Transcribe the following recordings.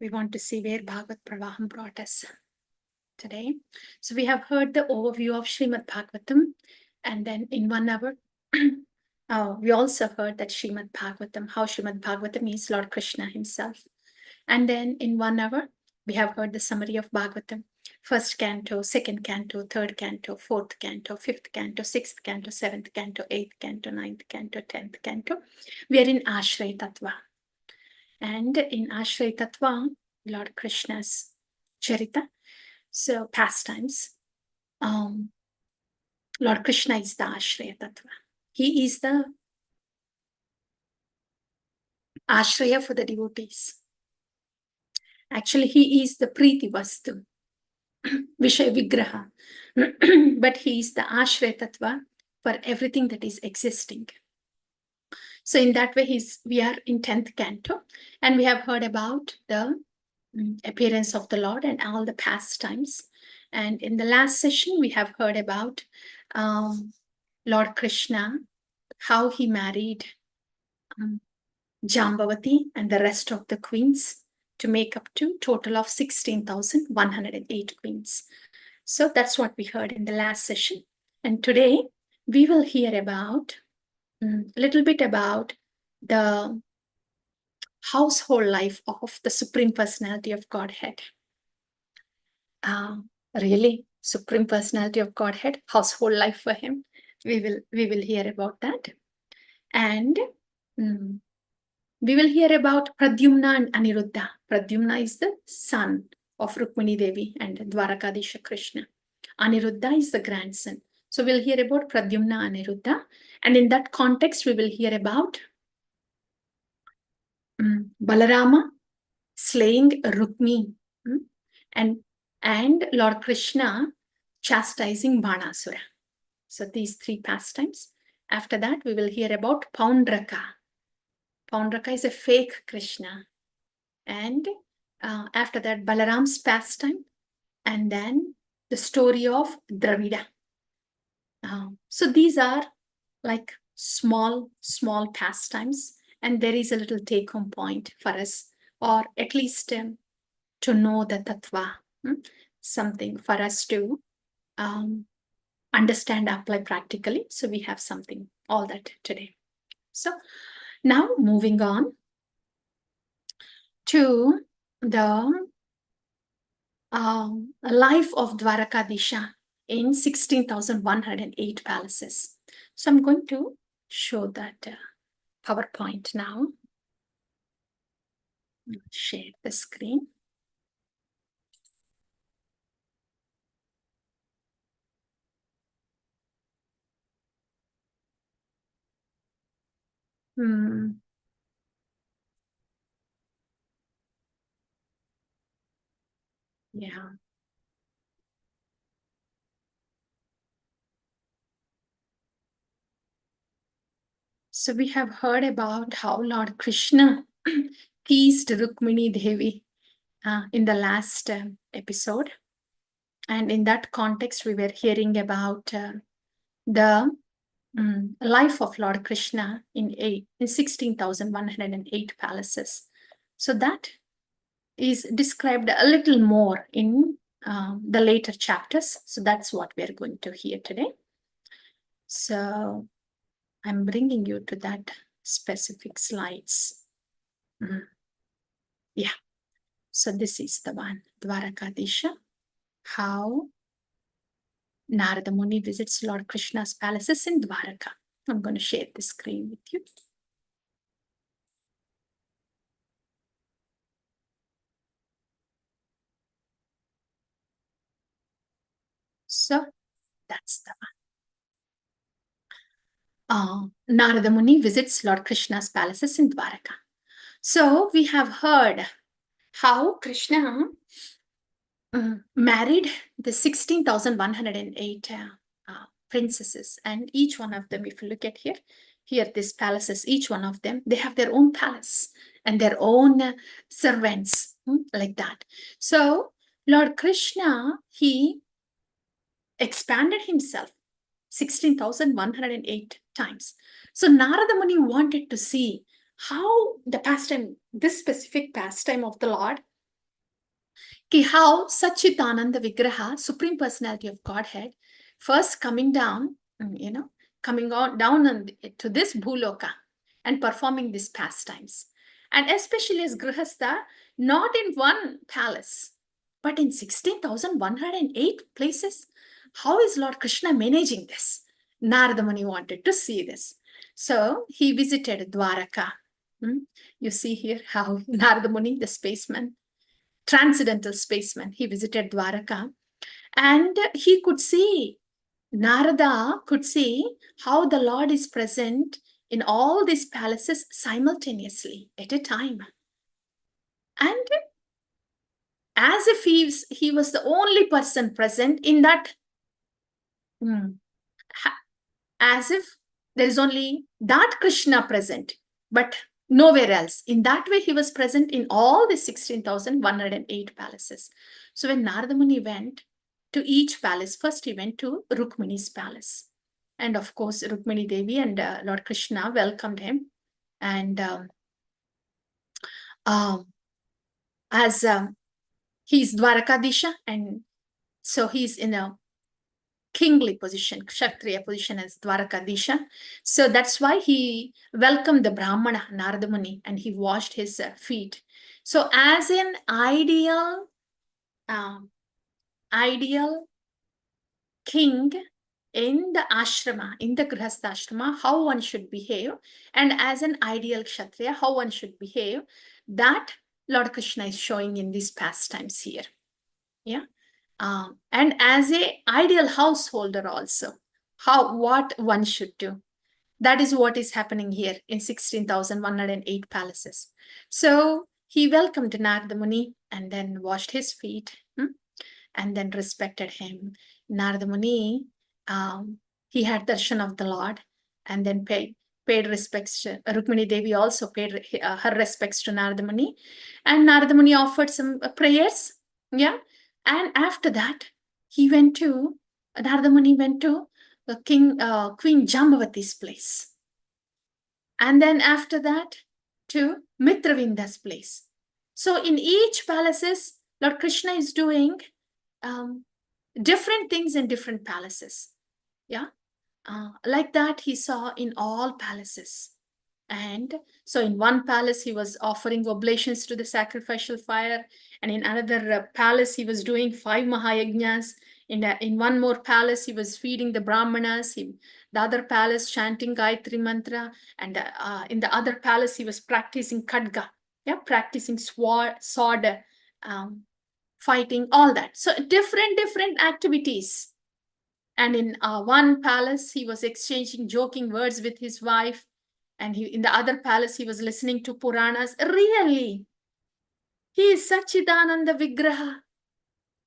we want to see where Bhagavad Pravaha brought us today. So we have heard the overview of Srimad Bhagavatam, and then in 1 hour, we also heard that Srimad Bhagavatam, how Srimad Bhagavatam is Lord Krishna himself. And then in 1 hour, we have heard the summary of Bhagavatam. First canto, second canto, third canto, fourth canto, fifth canto, sixth canto, seventh canto, eighth canto, ninth canto, 10th canto. We are in Ashray Tattva. And in Ashray Tattva, Lord Krishna's Charita, so pastimes. Lord Krishna is the Ashraya Tattva. He is the Ashraya for the devotees. Actually, he is the Preeti Vastu, Vishaya Vigraha. But he is the Ashraya Tattva for everything that is existing. So in that way, we are in 10th canto, and we have heard about the appearance of the Lord and all the pastimes. And in the last session, we have heard about Lord Krishna, how he married Jambavati and the rest of the queens to make up to total of 16,108 queens. So that's what we heard in the last session. And today we will hear about a little bit about the household life of the Supreme Personality of Godhead. Really, Supreme Personality of Godhead, household life for him. We will hear about that. And we will hear about Pradyumna and Aniruddha. Pradyumna is the son of Rukmini Devi and Dwarakadisha Krishna. Aniruddha is the grandson. So we'll hear about Pradyumna and Aniruddha. And in that context, we will hear about Balarama slaying Rukmi and Lord Krishna chastising Banasura. So these three pastimes. After that, we will hear about Paundraka. Paundraka is a fake Krishna. And after that, Balaram's pastime. And then the story of Dravida. So these are like small pastimes. And there is a little take-home point for us, or at least to know the tattva, something for us to understand, apply practically. So we have something, all that today. So now moving on to the life of Dwarakadisha in 16,108 palaces. So I'm going to show that PowerPoint now. Share the screen. Yeah. So we have heard about how Lord Krishna teased Rukmini Devi in the last episode. And in that context, we were hearing about the life of Lord Krishna in 16,108 palaces. So that is described a little more in the later chapters. So that's what we're going to hear today. So I'm bringing you to that specific slides. Yeah. So this is the one, Dwarakadisha, how Narada Muni visits Lord Krishna's palaces in Dwaraka. I'm going to share the screen with you. So that's the one. Narada Muni visits Lord Krishna's palaces in Dwaraka. So we have heard how Krishna married the 16,108 princesses, and each one of them, if you look at here, these palaces, each one of them, they have their own palace and their own servants, like that. So Lord Krishna, he expanded himself 16,108 times. So Narada Muni wanted to see how the pastime, this specific pastime of the Lord, Ki how Sachitananda Vigraha, Supreme Personality of Godhead, first coming down, coming on down to this Bhuloka and performing these pastimes. And especially as Grihastha, not in one palace, but in 16,108 places. How is Lord Krishna managing this? Narada Muni wanted to see this. So he visited Dwaraka. You see here how Narada Muni, the spaceman, transcendental spaceman, he visited Dwaraka, and he could see, Narada could see how the Lord is present in all these palaces simultaneously at a time. And as if he was the only person present in that, as if there is only that Krishna present, but nowhere else. In that way, he was present in all the 16,108 palaces. So when Narada Muni went to each palace, first he went to Rukmini's palace. And of course, Rukmini Devi and Lord Krishna welcomed him. And as he's Dwarakadisha, and so he's in a kingly position, Kshatriya position as Dwarakadisha. So that's why he welcomed the Brahmana, Narada Muni, and he washed his feet. So as an ideal king in the ashrama, in the Grihastha ashrama, how one should behave, and as an ideal Kshatriya, how one should behave, that Lord Krishna is showing in these pastimes here. Yeah. And as a ideal householder also, what one should do. That is what is happening here in 16,108 palaces. So he welcomed Narada Muni and then washed his feet and then respected him. Narada Muni, he had darshan of the Lord and then paid respects to Rukmini Devi, also paid her respects to Narada Muni, and Narada Muni offered some prayers. Yeah. And after that, Narada Muni went to Queen Jambavati's place. And then after that, to Mitravinda's place. So in each palaces, Lord Krishna is doing different things in different palaces. Yeah. Like that he saw in all palaces. And so in one palace, he was offering oblations to the sacrificial fire. And in another palace, he was doing 5 Mahayajnas. In one more palace, he was feeding the Brahmanas. The other palace, chanting Gayatri Mantra. And in the other palace, he was practicing Khadga. Yeah, practicing sword, fighting, all that. So different activities. And in one palace, he was exchanging joking words with his wife. And in the other palace, he was listening to Puranas. Really, he is Sachidananda Vigraha.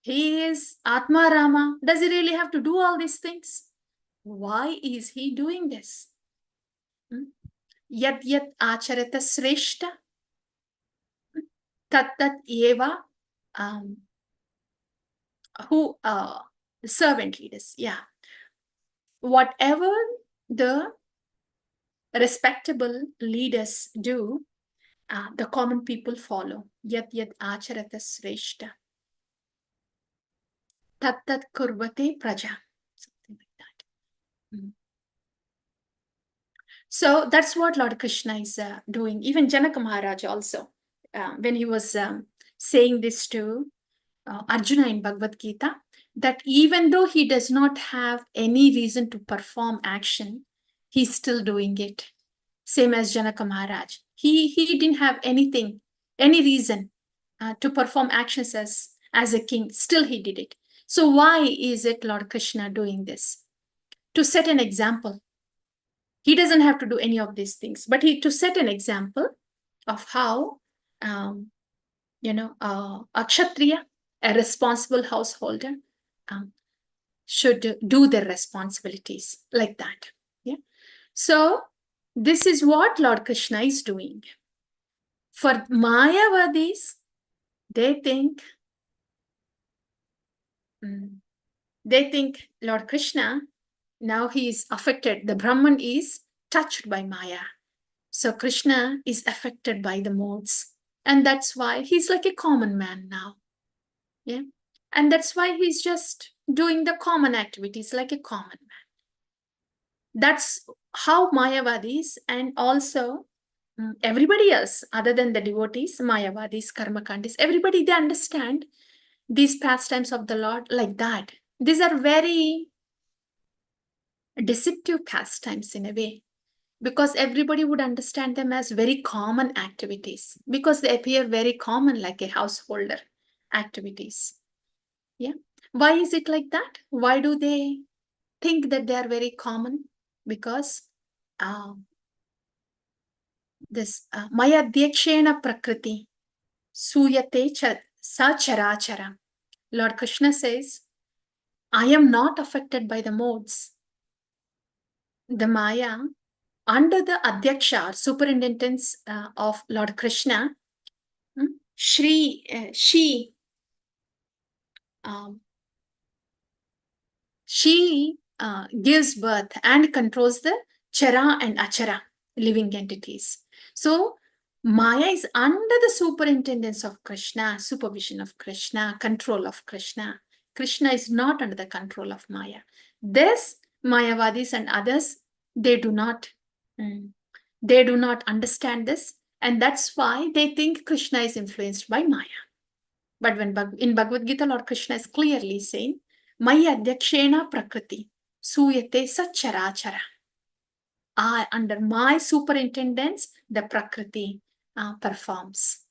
He is Atma Rama. Does he really have to do all these things? Why is he doing this? Yat yat acharata sreshta tat tat eva. Servant leaders, yeah. Whatever the respectable leaders do, the common people follow. Yat yat acharata sreshta tat tat kurvate praja. Something like that. So that's what Lord Krishna is doing. Even Janaka Maharaj also, when he was saying this to Arjuna in Bhagavad Gita, that even though he does not have any reason to perform action, he's still doing it. Same as Janaka Maharaj. He didn't have any reason to perform actions as a king. Still he did it. So why is it Lord Krishna doing this? To set an example. He doesn't have to do any of these things, but to set an example of how, a Kshatriya, a responsible householder, should do their responsibilities like that. Yeah. So this is what Lord Krishna is doing. For Mayavadis, they think Lord Krishna, now he is affected. The Brahman is touched by Maya. So Krishna is affected by the modes. And that's why he's like a common man now. Yeah. And that's why he's just doing the common activities like a common man. That's how Mayavadis and also everybody else, other than the devotees, Mayavadis, Karmakandis, everybody, they understand these pastimes of the Lord like that. These are very deceptive pastimes in a way, because everybody would understand them as very common activities because they appear very common like a householder activities. Yeah. Why is it like that? Why do they think that they are very common? Because this Maya Dyakshena Prakriti Suyate Sachara. Lord Krishna says, I am not affected by the modes. The Maya, under the Adhyaksha, superintendence of Lord Krishna, um, she gives birth and controls the Chara and Achara living entities. So Maya is under the superintendence of Krishna, supervision of Krishna, control of Krishna. Krishna is not under the control of Maya. This Mayavadis and others, they do not understand this, and that's why they think Krishna is influenced by Maya. But when in Bhagavad Gita, Lord Krishna is clearly saying, Maya Adhyakshena Prakriti Suyate Sacharachara. Under my superintendence, the Prakriti performs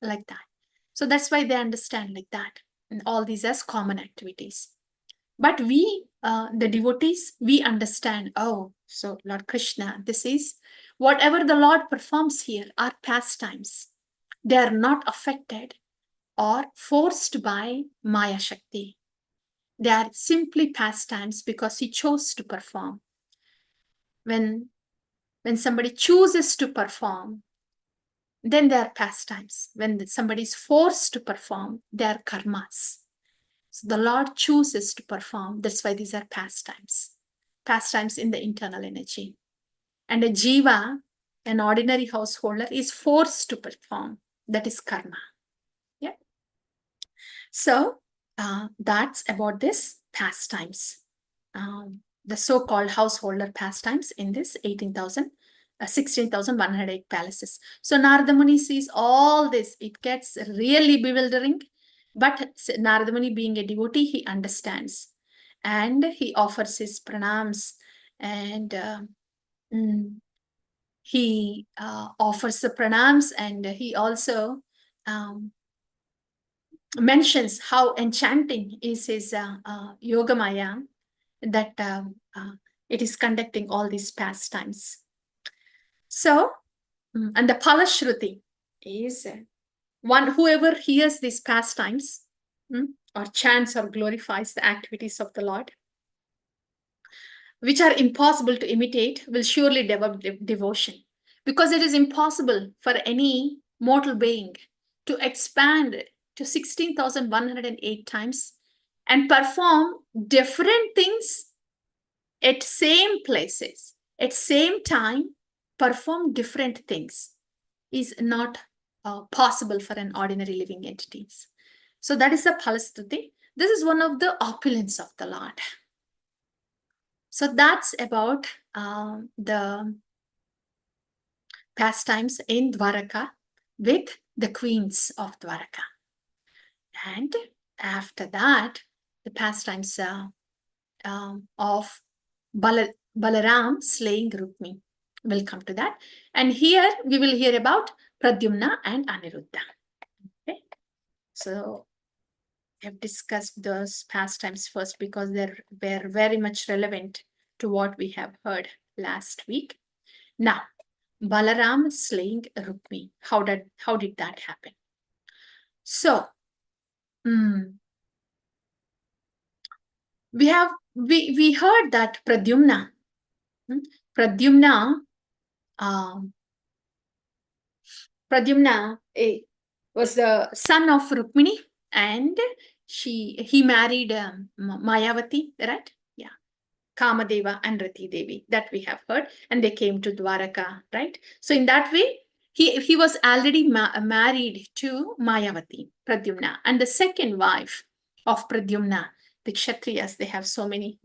like that. So that's why they understand like that. And all these as common activities. But we, the devotees, we understand, oh, so Lord Krishna, this is whatever the Lord performs here are pastimes. They are not affected or forced by Maya Shakti. They are simply pastimes because he chose to perform. When somebody chooses to perform, then they are pastimes. When somebody is forced to perform, they are karmas. So the Lord chooses to perform. That's why these are pastimes. Pastimes in the internal energy. And a jiva, an ordinary householder, is forced to perform. That is karma. Yeah. So that's about this pastimes. The so-called householder pastimes in this 16,108 palaces. So Narada Muni sees all this. It gets really bewildering. But Narada Muni, being a devotee, he understands. And he offers his pranams. And he offers the pranams. And he also mentions how enchanting is his Yogamaya, that it is conducting all these pastimes. So, and the Palashruti is one, whoever hears these pastimes or chants or glorifies the activities of the Lord, which are impossible to imitate, will surely develop devotion. Because it is impossible for any mortal being to expand to 16,108 times and perform different things at same places, at same time, perform different things is not possible for an ordinary living entities. So that is the Palastuti. This is one of the opulence of the Lord. So that's about the pastimes in Dwaraka with the queens of Dwaraka. And after that, the pastimes of Balaram slaying Rukmi. We'll come to that. And here we will hear about Pradyumna and Aniruddha. Okay. So we have discussed those pastimes first because they were very much relevant to what we have heard last week. Now, Balaram slaying Rukmi. How did that happen? So, we heard that Pradyumna was the son of Rukmini, and he married Mayavati, right? Yeah, Kamadeva and Rati Devi, that we have heard, and they came to Dwaraka, right? So in that way, He was already married to Mayavati, Pradyumna, and the second wife of Pradyumna, the Kshatriyas, they have so many.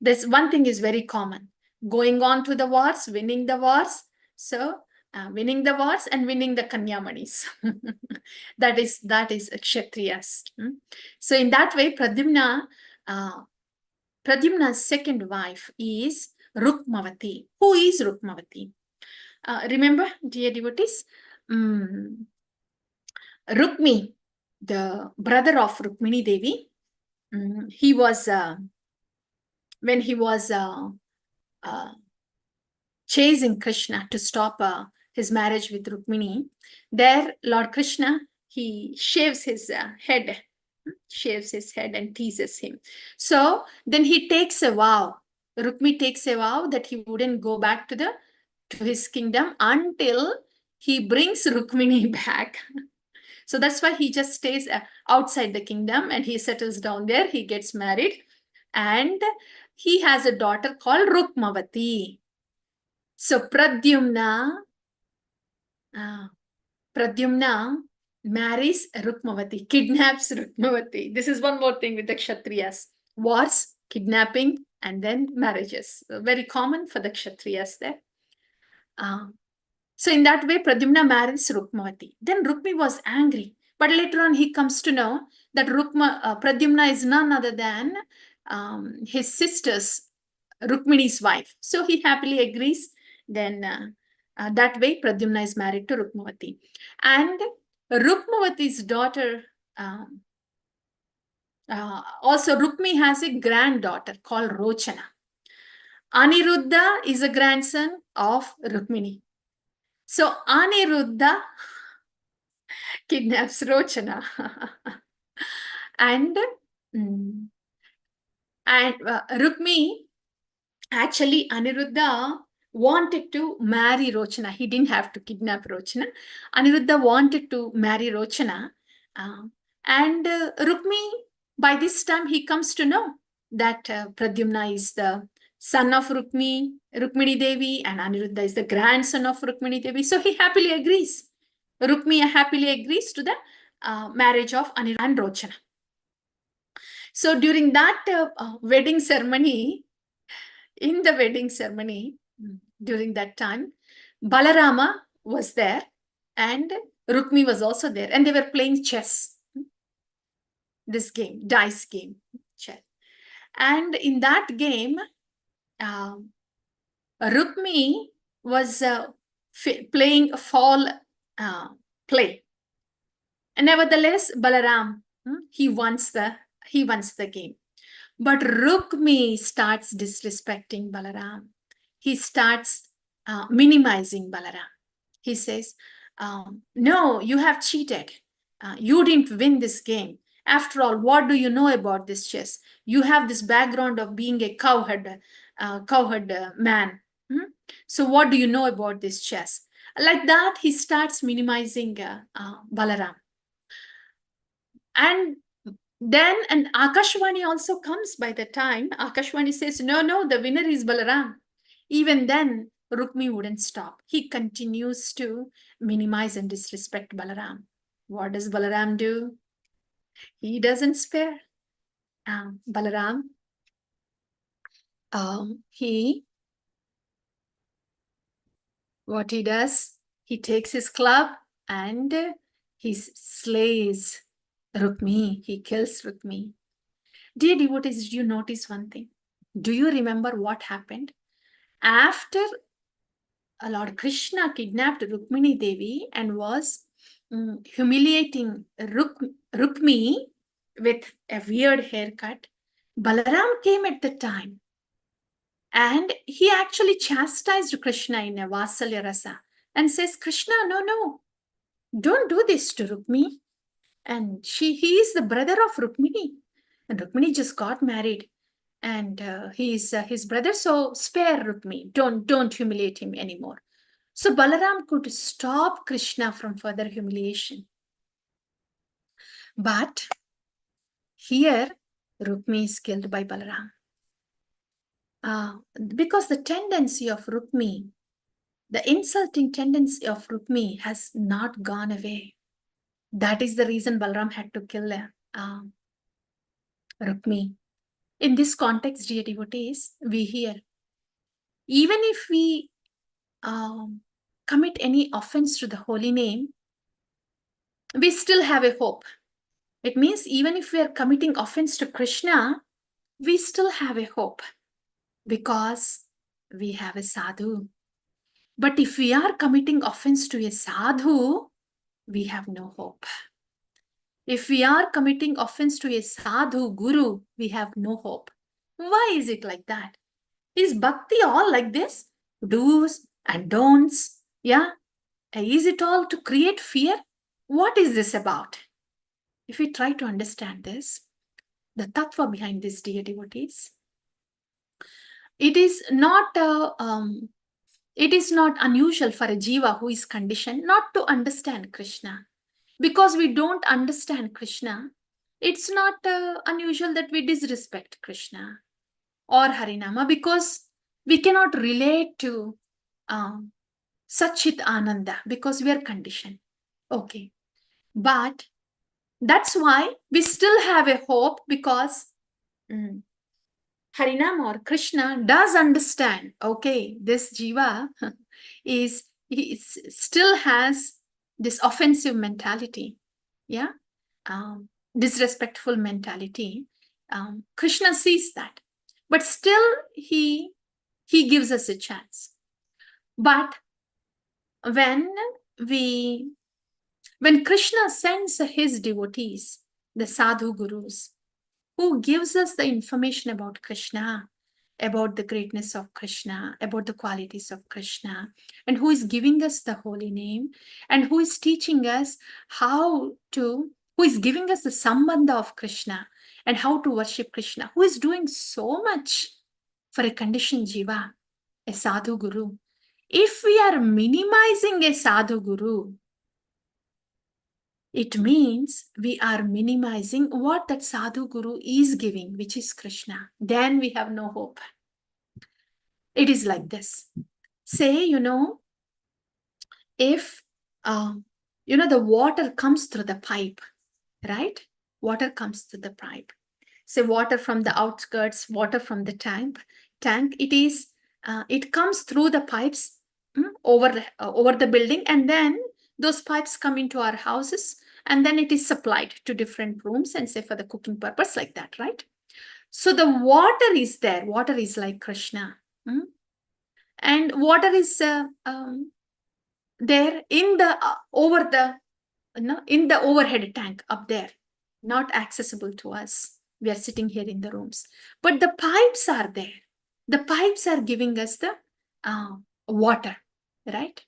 This one thing is very common: going on to the wars, winning the wars. So winning the wars and winning the Kanyamanis. that is Kshatriyas. So in that way, Pradyumna's second wife is Rukmavati. Who is Rukmavati? Remember, dear devotees, Rukmi, the brother of Rukmini Devi, he was, when he was uh, chasing Krishna to stop his marriage with Rukmini, there Lord Krishna, he shaves his head and teases him. So then he takes a vow. Rukmi takes a vow that he wouldn't go back to his kingdom until he brings Rukmini back. So that's why he just stays outside the kingdom and he settles down there. He gets married and he has a daughter called Rukmavati. So Pradyumna marries Rukmavati, kidnaps Rukmavati. This is one more thing with the Kshatriyas. Wars, kidnapping, and then marriages. Very common for the Kshatriyas there. So in that way, Pradyumna marries Rukmavati. Then Rukmi was angry. But later on, he comes to know that Pradyumna is none other than his sister's, Rukmini's wife. So he happily agrees. Then that way, Pradyumna is married to Rukmavati. And Rukmavati's daughter, also Rukmi has a granddaughter called Rochana. Aniruddha is a grandson of Rukmini. So Aniruddha kidnaps Rochana. and Rukmi, actually Aniruddha wanted to marry Rochana. He didn't have to kidnap Rochana. Aniruddha wanted to marry Rochana. And Rukmi, by this time, he comes to know that Pradyumna is the son of Rukmini Devi, and Aniruddha is the grandson of Rukmini Devi. So he happily agrees. Rukmi happily agrees to the marriage of Aniruddha and Rochana. So during that wedding ceremony, during that time, Balarama was there and Rukmi was also there, and they were playing chess. This game, dice game, chess. And in that game, Rukmi was playing a fall play. And nevertheless, Balaram, he wants the game. But Rukmi starts disrespecting Balaram. He starts minimizing Balaram. He says, no, you have cheated. You didn't win this game. After all, what do you know about this chess? You have this background of being a cowherd man. So what do you know about this chess? Like that, he starts minimizing Balaram. And then Akashvani also comes by the time. Akashvani says, no, the winner is Balaram. Even then, Rukmi wouldn't stop. He continues to minimize and disrespect Balaram. What does Balaram do? He doesn't spare. Balaram, what he does, he takes his club and he slays Rukmi. He kills Rukmi. Dear devotees, did you notice one thing? Do you remember what happened? After Lord Krishna kidnapped Rukmini Devi and was humiliating Rukmi with a weird haircut, Balaram came at the time. And he actually chastised Krishna in a Vatsalya Rasa and says, Krishna, no, don't do this to Rukmi. And he is the brother of Rukmini. And Rukmini just got married. And he is his brother, so spare Rukmi. Don't humiliate him anymore. So Balaram could stop Krishna from further humiliation. But here, Rukmi is killed by Balaram. Because the tendency of Rukmi The insulting tendency of Rukmi has not gone away. That is the reason Balram had to kill Rukmi. In this context, dear devotees, we hear, even if we commit any offense to the holy name, we still have a hope. It means even if we are committing offense to Krishna, we still have a hope because we have a sadhu. But if we are committing offense to a sadhu, we have no hope. If we are committing offense to a sadhu guru, we have no hope. Why is it like that? Is bhakti all like this? Do's and don'ts? Yeah? Is it all to create fear? What is this about? If we try to understand this, the tattva behind this, dear devotees, it is not unusual for a jiva who is conditioned not to understand Krishna. Because we don't understand Krishna, it's not unusual that we disrespect Krishna or Harinama because we cannot relate to Satchit Ananda because we are conditioned. Okay. But that's why we still have a hope because Harinama or Krishna does understand, okay, this jiva still has this offensive mentality, yeah, disrespectful mentality. Krishna sees that, but still he gives us a chance. But when Krishna sends his devotees, the sadhu gurus, who gives us the information about Krishna, about the greatness of Krishna, about the qualities of Krishna, and who is giving us the holy name, and who is teaching us who is giving us the sambandha of Krishna and how to worship Krishna, who is doing so much for a conditioned jiva, a sadhu guru. If we are minimizing a sadhu guru, it means we are minimizing what that sadhu guru is giving, which is Krishna. Then we have no hope. It is like this. Say, if, the water comes through the pipe, right? Water comes through the pipe. Say water from the outskirts, water from the tank. It comes through the pipes over the building, and then those pipes come into our houses, and then it is supplied to different rooms and say for the cooking purpose, like that, right? So the water is there. Water is like Krishna. And water is there in the in the overhead tank up there, not accessible to us. We are sitting here in the rooms, but the pipes are there. The pipes are giving us the water, right?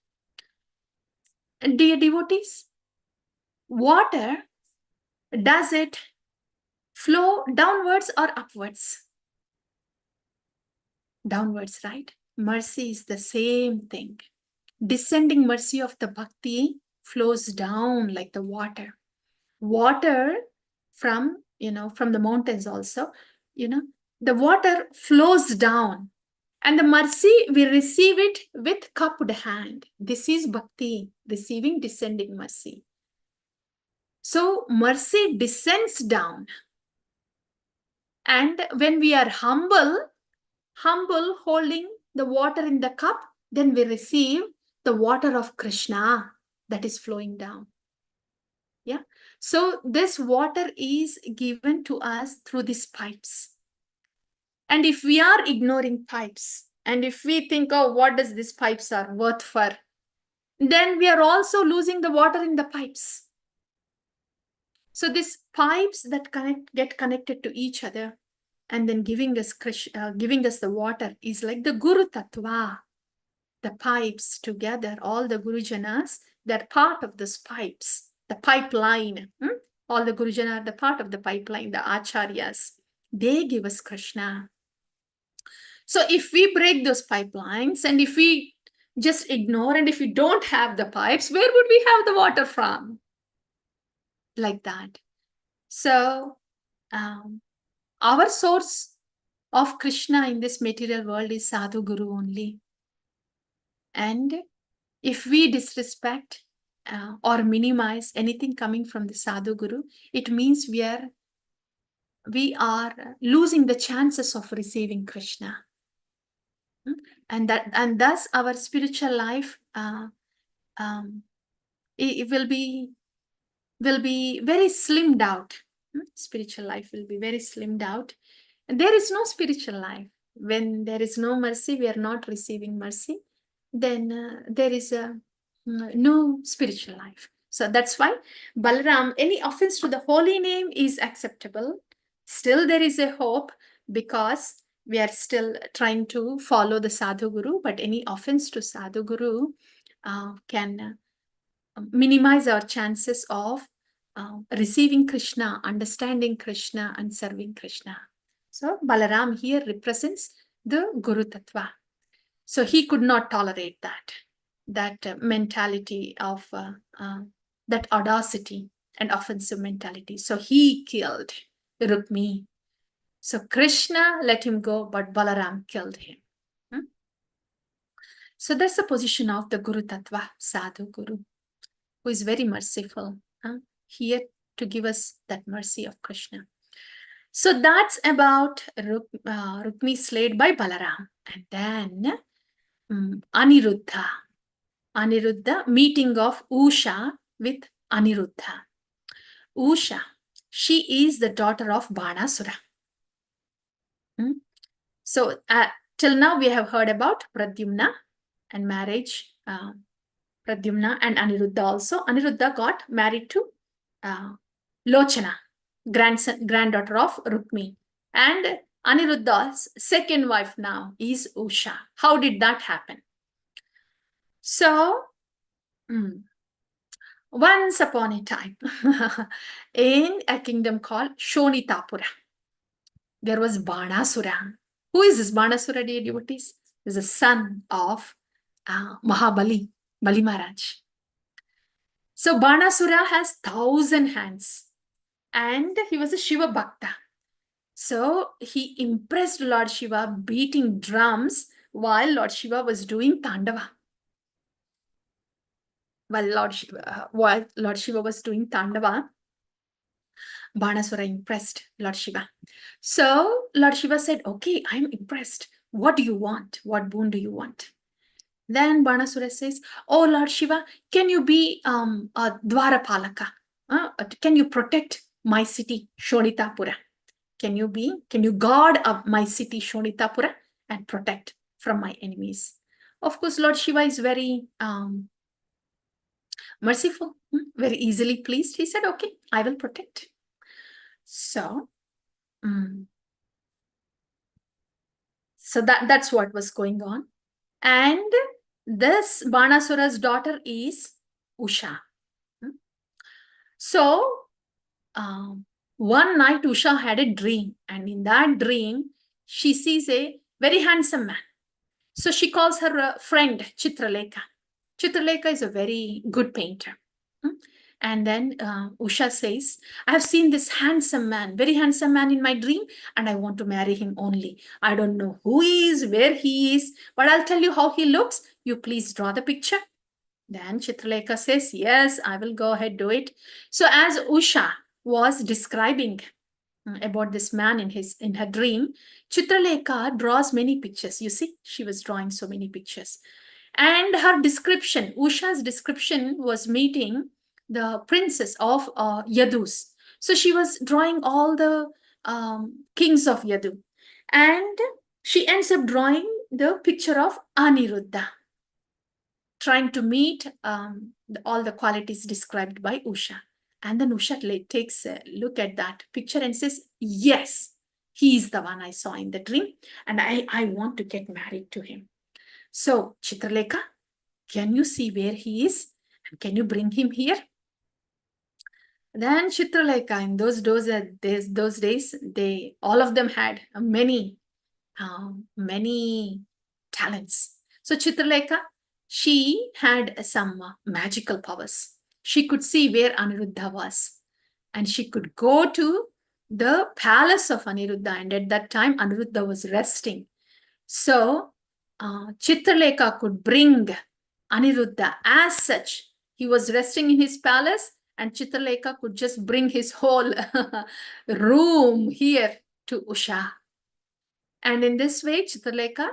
And dear devotees, water, does it flow downwards or upwards? Downwards, right? Mercy is the same thing. Descending mercy of the bhakti flows down like the water. Water from the mountains also, the water flows down, and the mercy, we receive it with cupped hand. This is bhakti, receiving descending mercy. So mercy descends down, and when we are humble holding the water in the cup, then we receive the water of Krishna that is flowing down. Yeah. So this water is given to us through these pipes. And if we are ignoring pipes, and if we think, oh, what does these pipes are worth for, then we are also losing the water in the pipes. So these pipes that get connected to each other and then giving us the water is like the Guru Tattva. The pipes together, all the Gurujanas, they're part of these pipes, the pipeline. All the Gurujana are the part of the pipeline, the Acharyas. They give us Krishna. So if we break those pipelines, and if we just ignore, and if we don't have the pipes, where would we have the water from? Like that. So our source of Krishna in this material world is Sadhu Guru only. And if we disrespect or minimize anything coming from the Sadhu Guru, it means we are losing the chances of receiving Krishna. And thus our spiritual life it will be very slimmed out. Spiritual life will be very slimmed out. And there is no spiritual life. When there is no mercy, we are not receiving mercy, then there is no spiritual life. So that's why Balaram, any offense to the holy name is acceptable. Still there is a hope, because we are still trying to follow the Sadhu Guru, but any offense to Sadhu Guru can minimize our chances of receiving Krishna, understanding Krishna, and serving Krishna. So Balaram here represents the Guru Tattva. So he could not tolerate that mentality of that audacity and offensive mentality. So he killed Rukmi. So Krishna let him go, but Balaram killed him. So that's the position of the Guru Tattva, Sadhu Guru, who is very merciful, here to give us that mercy of Krishna. So that's about Rukmi slayed by Balaram. And then Aniruddha. Aniruddha, meeting of Usha with Aniruddha. Usha, she is the daughter of Banasura. So till now we have heard about Pradyumna and marriage. Pradyumna and Aniruddha also. Aniruddha got married to Lochana, granddaughter of Rukmi. And Aniruddha's second wife now is Usha. How did that happen? So, once upon a time, in a kingdom called Shonitapura, there was Banasura. Who is this Banasura, dear devotees? He is the son of Mahabali, Bali Maharaj. So Banasura has 1,000 hands, and he was a Shiva Bhakta. So he impressed Lord Shiva beating drums while Lord Shiva was doing Tandava. While Lord Shiva was doing Tandava, Banasura impressed Lord Shiva. So Lord Shiva said, okay, I'm impressed. What do you want? What boon do you want? Then Banasura says, oh Lord Shiva, can you be a Dwarapalaka? Can you protect my city, Shonitapura? Can you guard up my city, Shonitapura, and protect from my enemies? Of course, Lord Shiva is very merciful, very easily pleased. He said, okay, I will protect. So, so that's what was going on. And this Banasura's daughter is Usha. So, one night Usha had a dream, and in that dream, she sees a very handsome man. So she calls her friend Chitralekha. Chitralekha is a very good painter. And then Usha says, I have seen this handsome man, very handsome man in my dream, and I want to marry him only. I don't know who he is, where he is, but I'll tell you how he looks. You please draw the picture. Then Chitralekha says, yes, I will go ahead, do it. So as Usha was describing about this man in her dream, Chitralekha draws many pictures. You see, she was drawing so many pictures. And her description, Usha's description, was meeting the princess of Yadus. So she was drawing all the kings of Yadu. And she ends up drawing the picture of Aniruddha, trying to meet all the qualities described by Usha. And then Usha takes a look at that picture and says, yes, he is the one I saw in the dream, and I want to get married to him. So, Chitralekha, can you see where he is? And can you bring him here? Then Chitralekha, in those days, all of them had many talents. So Chitralekha, she had some magical powers. She could see where Aniruddha was, and she could go to the palace of Aniruddha, and at that time Aniruddha was resting. So Chitralekha could bring Aniruddha. As such, he was resting in his palace, and Chitralekha could just bring his whole room here to Usha. And in this way, Chitralekha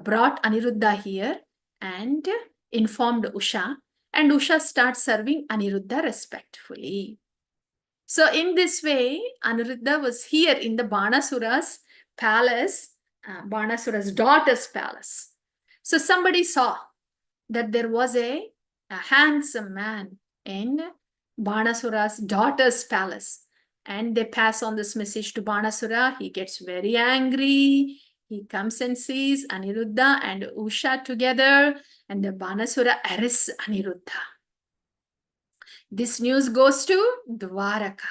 brought Aniruddha here and informed Usha, and Usha starts serving Aniruddha respectfully. So in this way, Aniruddha was here in the Banasura's palace, Banasura's daughter's palace. So somebody saw that there was a handsome man in Banasura's daughter's palace. And they pass on this message to Banasura. He gets very angry. He comes and sees Aniruddha and Usha together, and the Banasura arrests Aniruddha. This news goes to Dwaraka.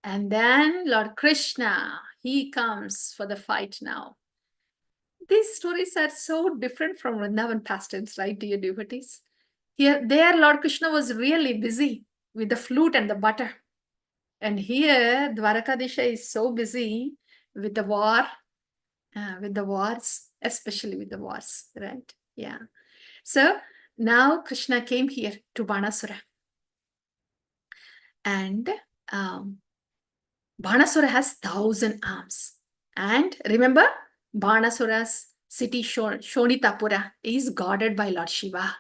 And then Lord Krishna, he comes for the fight now. These stories are so different from Vrindavan pastimes, right, dear devotees? There, Lord Krishna was really busy with the flute and the butter. And here, Dwarakadisha is so busy with the war, with the wars, especially with the wars, right? Yeah. So now Krishna came here to Banasura. And Banasura has 1,000 arms. And remember, Banasura's city Shonitapura is guarded by Lord Shiva.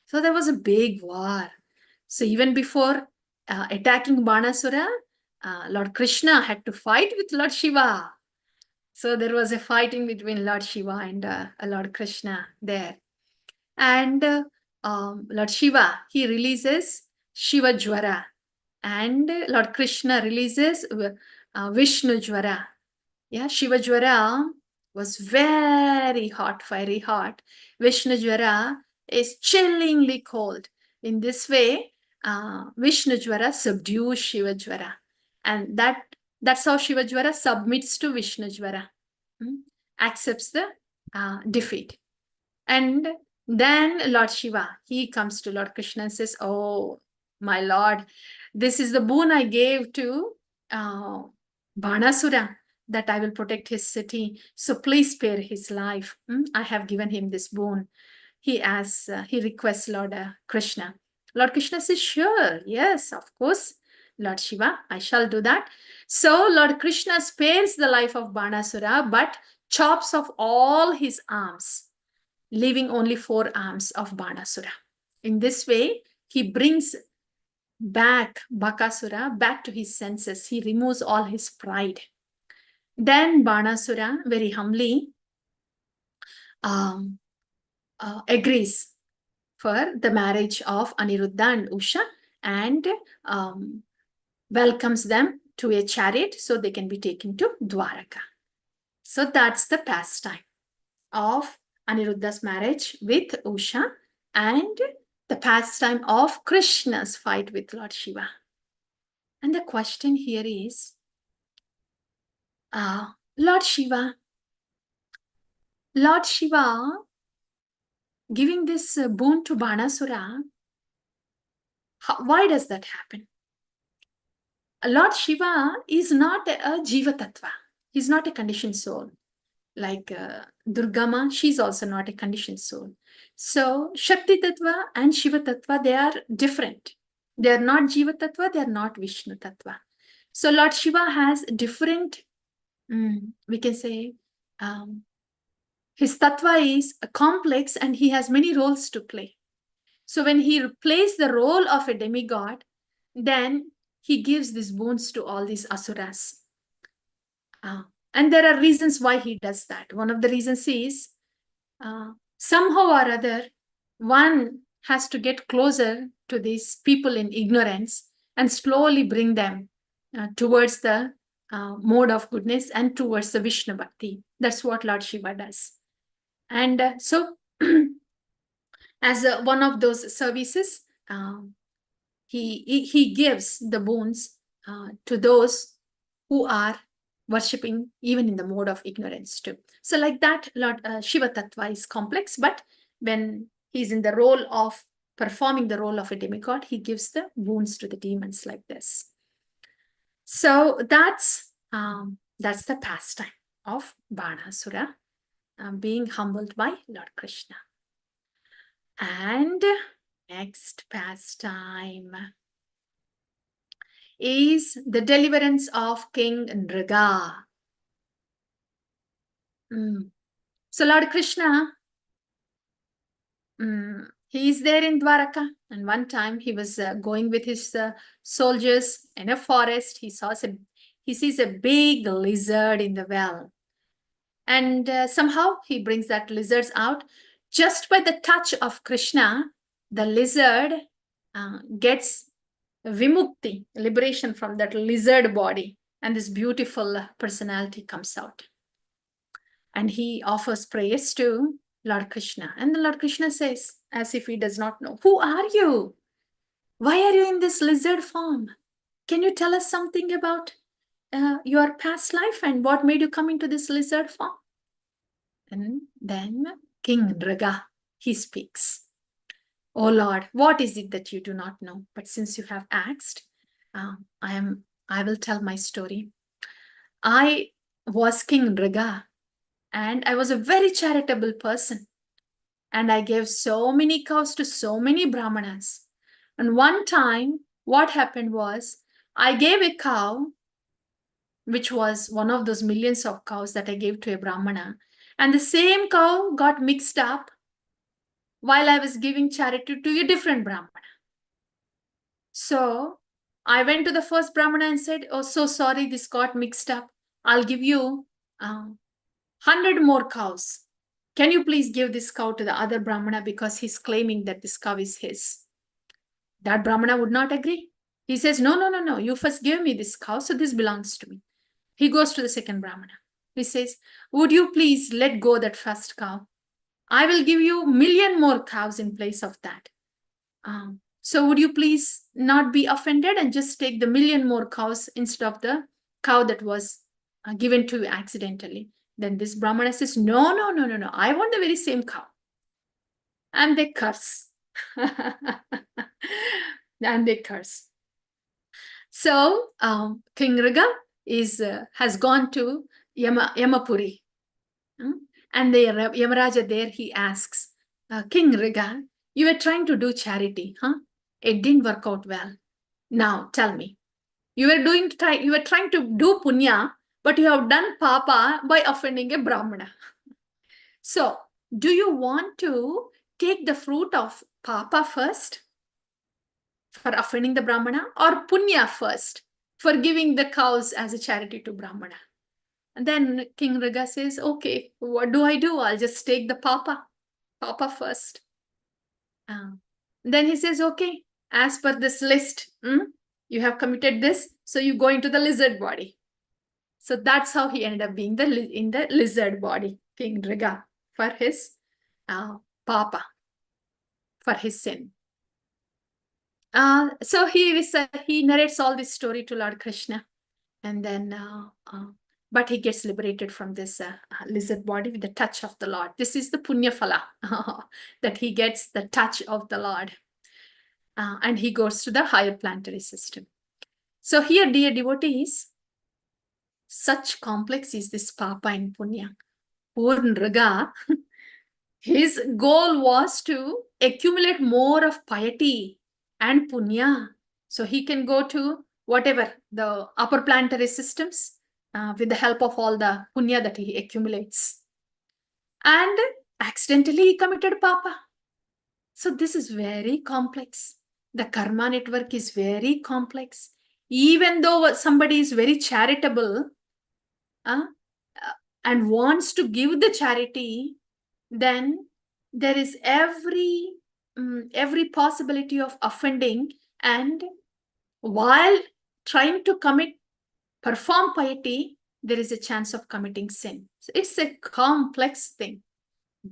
So there was a big war. So even before attacking Banasura, Lord Krishna had to fight with Lord Shiva. So there was a fighting between Lord Shiva and Lord Krishna there. And Lord Shiva, he releases Shiva Jwara. And Lord Krishna releases Vishnu Jwara. Yeah, Shiva Jwara was very hot, fiery hot. Vishnu Jwara is chillingly cold. In this way, Vishnu Jwara subdues Shiva Jwara. And that's how Shiva Jwara submits to Vishnu Jwara, accepts the defeat. And then Lord Shiva, he comes to Lord Krishna and says, "Oh, my Lord, this is the boon I gave to Banasura, that I will protect his city. So please spare his life. I have given him this boon." He requests Lord Krishna. Lord Krishna says, "Sure, yes, of course, Lord Shiva, I shall do that." So Lord Krishna spares the life of Banasura, but chops off all his arms, leaving only 4 arms of Banasura. In this way, he brings back Bakasura back to his senses. He removes all his pride. Then Banasura very humbly agrees for the marriage of Aniruddha and Usha, and welcomes them to a chariot so they can be taken to Dwaraka. So that's the pastime of Aniruddha's marriage with Usha and the pastime of Krishna's fight with Lord Shiva. And the question here is, Lord Shiva giving this boon to Banasura, why does that happen? Lord Shiva is not a Jiva Tattva. He's not a conditioned soul. Like Durgama, she's also not a conditioned soul. So Shakti Tattva and Shiva Tattva, they are different. They are not Jiva Tattva, they are not Vishnu Tattva. So Lord Shiva has different, we can say, his Tattva is complex and he has many roles to play. So when he plays the role of a demigod, then he gives these boons to all these asuras. And there are reasons why he does that. One of the reasons is somehow or other, one has to get closer to these people in ignorance and slowly bring them towards the mode of goodness and towards the Vishnu Bhakti. That's what Lord Shiva does. And so as one of those services, he gives the boons to those who are worshipping even in the mode of ignorance too. So like that, Lord Shiva Tattva is complex, but when he's in the role of performing the role of a demigod, he gives the boons to the demons like this. So that's the pastime of Banasura being humbled by Lord Krishna. And next pastime is the deliverance of King Nriga. So Lord Krishna, he is there in Dwaraka, and one time he was going with his soldiers in a forest. He sees a big lizard in the well, and somehow he brings that lizards out. Just by the touch of Krishna, the lizard gets vimukti, liberation from that lizard body, and this beautiful personality comes out. And he offers prayers to Lord Krishna. And the Lord Krishna says, as if he does not know, who are you? Why are you in this lizard form? Can you tell us something about your past life and what made you come into this lizard form? And then King Nriga, he speaks. Oh Lord, what is it that you do not know? But since you have asked, I will tell my story. I was King Nriga, and I was a very charitable person. And I gave so many cows to so many brahmanas. And one time, what happened was, I gave a cow, which was one of those millions of cows that I gave to a brahmana. And the same cow got mixed up while I was giving charity to a different brahmana. So I went to the first brahmana and said, oh, so sorry, this got mixed up. I'll give you 100 more cows. Can you please give this cow to the other brahmana because he's claiming that this cow is his? That brahmana would not agree. He says, no, you first give me this cow, so this belongs to me. He goes to the second brahmana. He says, would you please let go that first cow? I will give you 1,000,000 more cows in place of that. So would you please not be offended and just take the 1,000,000 more cows instead of the cow that was given to you accidentally? Then this brahmana says, no, I want the very same cow. And they curse. And they curse. So King Nriga has gone to Yamapuri. And the Yamaraja there, he asks, King Nriga, you were trying to do charity, huh? It didn't work out well. Now tell me, you were trying to do punya, but you have done papa by offending a brahmana. So, do you want to take the fruit of papa first for offending the brahmana, or punya first for giving the cows as a charity to brahmana? And then King Nriga says, okay, what do? I'll just take the papa first. Then he says, okay, as per this list, you have committed this, so you go into the lizard body. So that's how he ended up being in the lizard body, King Nriga, for his papa, for his sin. So he narrates all this story to Lord Krishna, and then but he gets liberated from this lizard body with the touch of the Lord. This is the punya phala that he gets, the touch of the Lord, and he goes to the higher planetary system. So here, dear devotees, such complex is this papa and punya. Poor Nriga, his goal was to accumulate more of piety and punya, so he can go to whatever the upper planetary systems with the help of all the punya that he accumulates. And accidentally he committed papa. So this is very complex. The karma network is very complex. Even though somebody is very charitable and wants to give the charity, then there is every possibility of offending, and while trying to perform piety, there is a chance of committing sin. So it's a complex thing.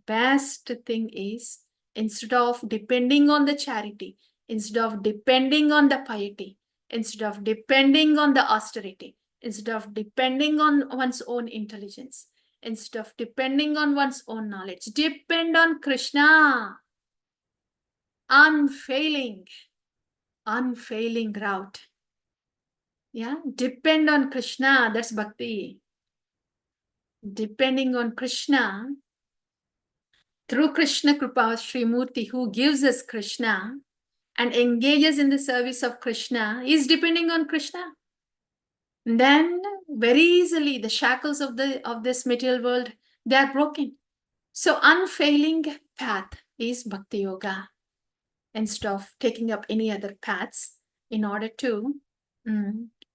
Best thing is, instead of depending on the charity, instead of depending on the piety, instead of depending on the austerity, instead of depending on one's own intelligence, instead of depending on one's own knowledge, depend on Krishna. Unfailing route. Yeah, depend on Krishna. That's bhakti. Depending on Krishna through Krishna Kripa Sri Murti, who gives us Krishna and engages in the service of Krishna, is depending on Krishna. Then very easily the shackles of this material world, they are broken. So unfailing path is Bhakti Yoga, instead of taking up any other paths in order to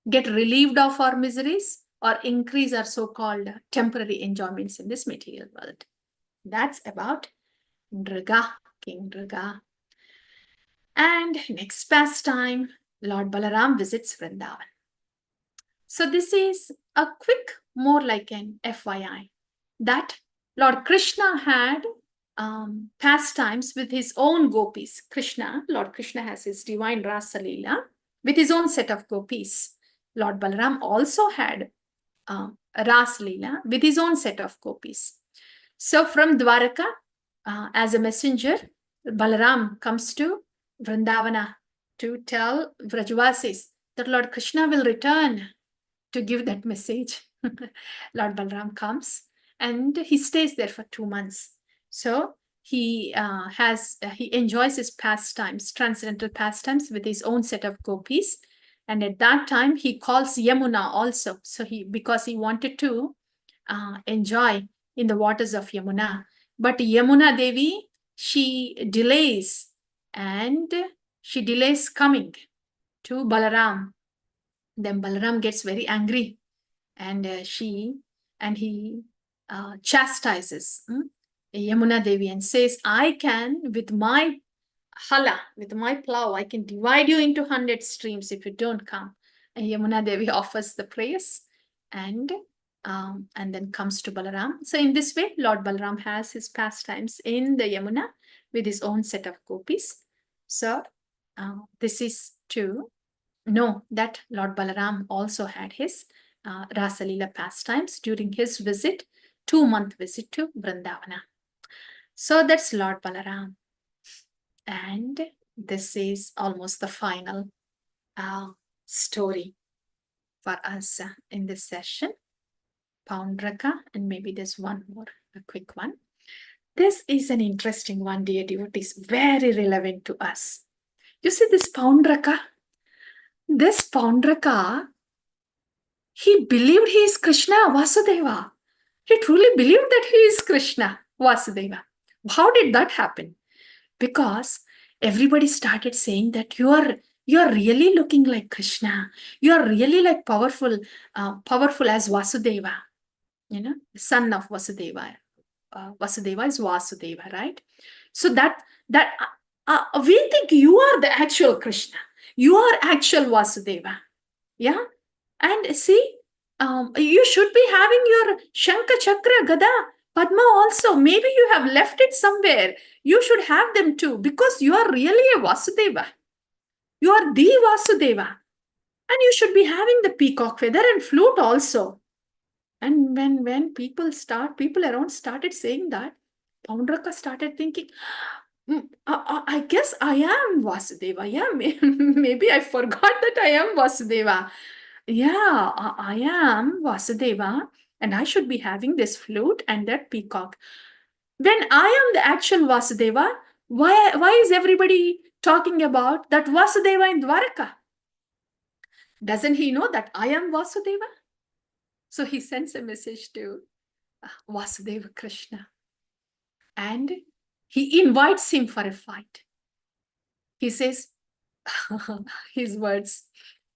get relieved of our miseries or increase our so-called temporary enjoyments in this material world. That's about Nriga, King Nriga. And next pastime, Lord Balaram visits Vrindavan. So this is a quick, more like an FYI, that Lord Krishna had pastimes with his own gopis. Lord Krishna has his divine Rasa Leela with his own set of gopis. Lord Balaram also had Rasa Leela with his own set of gopis. So from Dwaraka, as a messenger, Balaram comes to Vrindavana to tell Vrajvasis that Lord Krishna will return to give that message. Lord Balaram comes and he stays there for 2 months. So he enjoys his pastimes, transcendental pastimes with his own set of gopis. And at that time, he calls Yamuna also. So because he wanted to enjoy in the waters of Yamuna. But Yamuna Devi, she delays coming to Balaram. Then Balaram gets very angry and he chastises Yamuna Devi and says, I can, with my hala, with my plow, I can divide you into 100 streams if you don't come. And Yamuna Devi offers the praise and then comes to Balaram. So in this way, Lord Balaram has his pastimes in the Yamuna with his own set of gopis. So this is to know that Lord Balaram also had his Rasa Leela pastimes during his 2-month visit to Vrindavana. So that's Lord Balaram. And this is almost the final story for us in this session. Paundraka, and maybe there's one more, a quick one. This is an interesting one, dear devotees, very relevant to us. You see this Paundraka? This Paundraka, he believed he is Krishna Vasudeva. He truly believed that he is Krishna Vasudeva. How did that happen? Because everybody started saying that you are really looking like Krishna. You are really like powerful as Vasudeva. You know, son of Vasudeva. Vasudeva is Vasudeva, right? So that we think you are the actual Krishna. You are actual Vasudeva. Yeah. And see, you should be having your Shankha Chakra Gada Padma also. Maybe you have left it somewhere. You should have them too, because you are really a Vasudeva. You are the Vasudeva. And you should be having the peacock feather and flute also. And when people around started saying that, Paundraka started thinking, I guess I am Vasudeva. Yeah, maybe I forgot that I am Vasudeva. Yeah, I am Vasudeva, and I should be having this flute and that peacock. When I am the actual Vasudeva, why is everybody talking about that Vasudeva in Dwaraka? Doesn't he know that I am Vasudeva? So he sends a message to Vasudeva Krishna. And he invites him for a fight. He says, his words,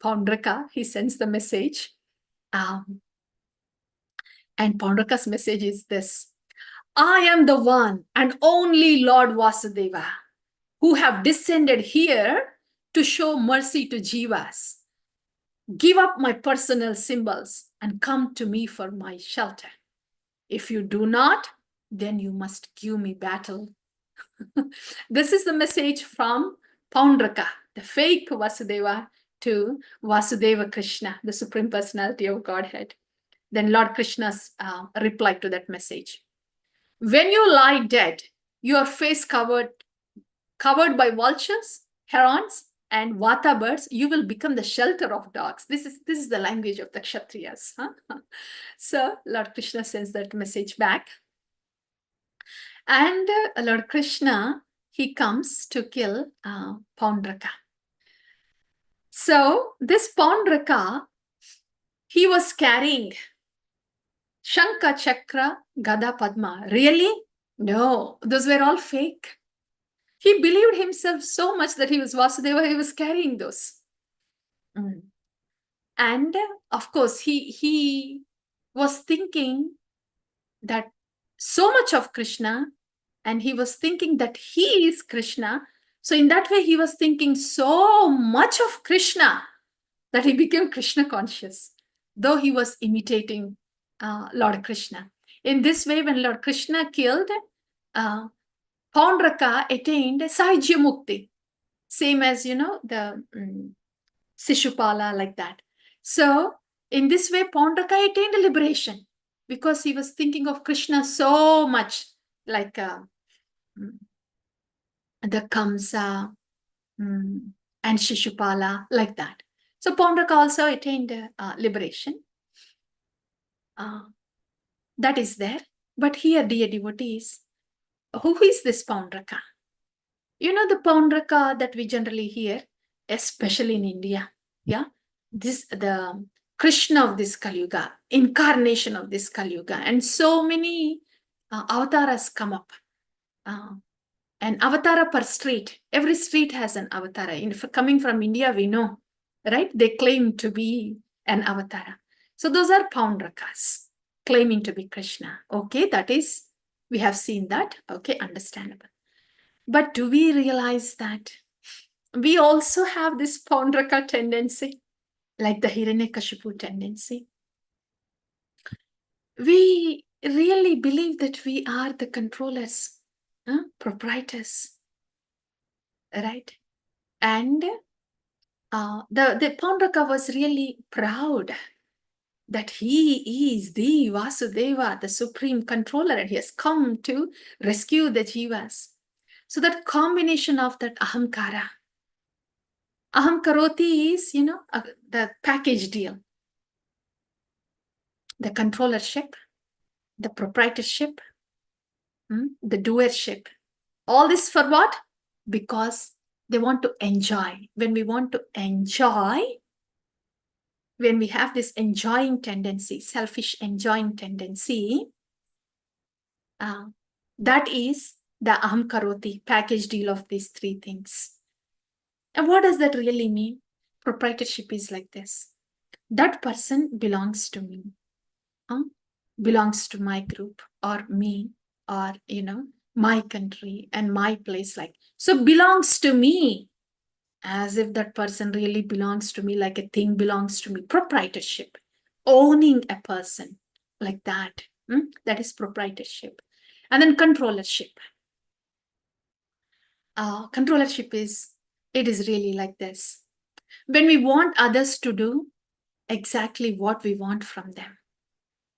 Paundraka, he sends the message. And Paundraka's message is this: I am the one and only Lord Vasudeva who have descended here to show mercy to Jivas. Give up my personal symbols and come to me for my shelter. If you do not, then you must give me battle. This is the message from Paundraka, the fake Vasudeva, to Vasudeva Krishna, the Supreme Personality of Godhead. Then Lord Krishna's reply to that message: when you lie dead, your face covered by vultures, herons, and vata birds, you will become the shelter of dogs. This is the language of the Kshatriyas. Huh? So Lord Krishna sends that message back. And Lord Krishna, he comes to kill Paundraka. So this Paundraka, he was carrying Shankha, Chakra, Gada, Padma. Really? No, those were all fake. He believed himself so much that he was Vasudeva, he was carrying those. And of course, he was thinking that so much of Krishna, and he was thinking that he is Krishna. So in that way, he was thinking so much of Krishna that he became Krishna conscious, though he was imitating Lord Krishna. In this way, when Lord Krishna killed, Paundraka attained Sahajya Mukti, same as, the Sishupala, like that. So in this way, Paundraka attained liberation because he was thinking of Krishna so much, like the Kamsa and Shishupala, like that. So Paundraka also attained liberation. That is there. But here, dear devotees, who is this Paundraka? You know the Paundraka that we generally hear, especially in India. Yeah, the Krishna of this Kali Yuga, incarnation of this Kali Yuga, and so many avatars come up. An avatara per street. Every street has an avatara. Coming from India, we know, right? They claim to be an avatara. So those are Paundrakas claiming to be Krishna. Okay, that is, we have seen that. Okay, understandable. But do we realize that we also have this Paundraka tendency, like the Hiranyakashipu tendency? We really believe that we are the controllers, proprietors, right? And the Paundraka was really proud that he is the Vasudeva, the supreme controller, and he has come to rescue the jivas. So that combination of that ahamkara, aham karoti is, the package deal, the controllership, the proprietorship, the doership. All this for what? Because they want to enjoy. When we want to enjoy, when we have this enjoying tendency, selfish enjoying tendency, that is the aham karoti, package deal of these three things. And what does that really mean? Proprietorship is like this. That person belongs to me, belongs to my group or me or, my country and my place. Like, so belongs to me, as if that person really belongs to me, like a thing belongs to me. Proprietorship, owning a person like that. That is proprietorship. And then controllership. Controllership is really like this. When we want others to do exactly what we want from them,